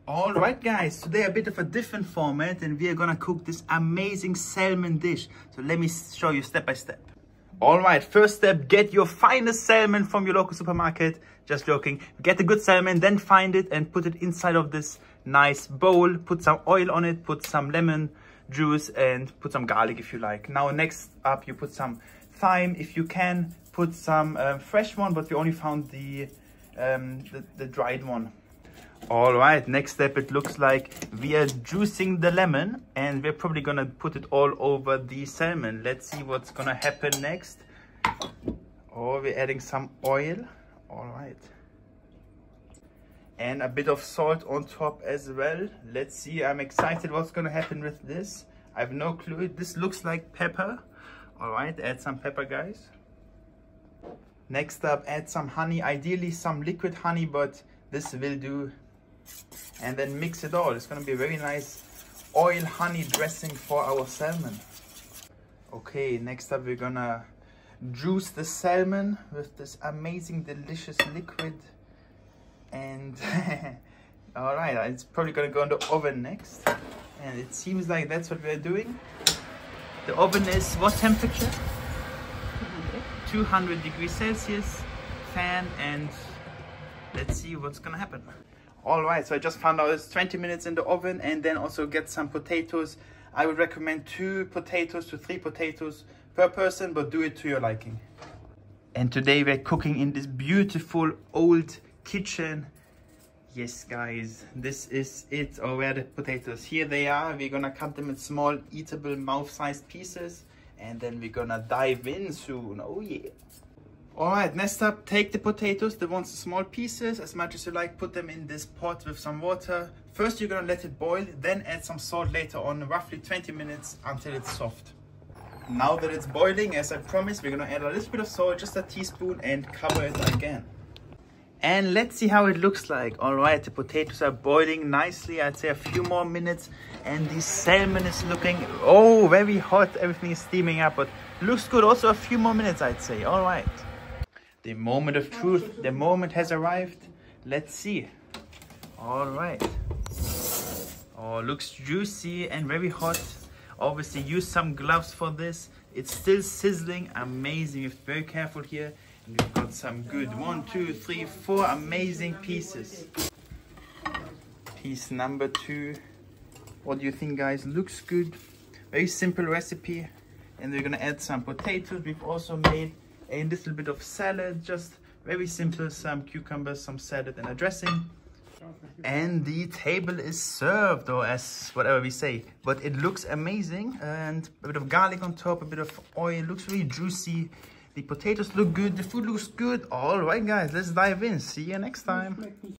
All right, guys, today a bit of a different format, and we are gonna cook this amazing salmon dish. So let me show you step by step. All right, first step, get your finest salmon from your local supermarket. Just joking. Get the good salmon, then find it and put it inside of this nice bowl. Put some oil on it, put some lemon juice and put some garlic if you like. Now next up, you put some thyme. If you can, put some fresh one, but we only found the dried one. All right, next step, it looks like we are juicing the lemon and we're probably gonna put it all over the salmon. Let's see what's gonna happen next. Oh, we're adding some oil. All right, and a bit of salt on top as well. Let's see, I'm excited what's gonna happen with this. I have no clue. This looks like pepper. All right, add some pepper, guys. Next up, add some honey, ideally some liquid honey, but this will do. And then mix it all. It's going to be a very nice oil honey dressing for our salmon. Okay, next up we're gonna juice the salmon with this amazing delicious liquid. And all right, it's probably gonna go in the oven next, and it seems like that's what we're doing. The oven is what temperature? 200 degrees Celsius, fan, and let's see what's gonna happen. All right, so I just found out it's 20 minutes in the oven, and then also get some potatoes. I would recommend 2 potatoes to 3 potatoes per person, but do it to your liking. And today we're cooking in this beautiful old kitchen. Yes, guys, this is it. Oh, where are the potatoes? Here they are. We're gonna cut them in small, eatable, mouth-sized pieces, and then we're gonna dive in soon. Oh yeah. All right, next up, take the potatoes, the ones small pieces, as much as you like, put them in this pot with some water. First, you're gonna let it boil, then add some salt later on, roughly 20 minutes until it's soft. Now that it's boiling, as I promised, we're gonna add a little bit of salt, just a teaspoon, and cover it again. And let's see how it looks like. All right, the potatoes are boiling nicely. I'd say a few more minutes, and the salmon is looking, oh, very hot. Everything is steaming up, but looks good. Also a few more minutes, I'd say. All right. The moment of truth, the moment has arrived. Let's see. All right. Oh, looks juicy and very hot. Obviously, use some gloves for this. It's still sizzling. Amazing. You have to be very careful here. And we've got some good 1, 2, 3, 4 amazing pieces. Piece number 2. What do you think, guys? Looks good. Very simple recipe. And we're gonna add some potatoes. We've also made a little bit of salad, just very simple, some cucumbers, some salad, and a dressing. And the table is served, or as whatever we say, but it looks amazing. And a bit of garlic on top, a bit of oil, looks really juicy. The potatoes look good, the food looks good. All right, guys, let's dive in. See you next time.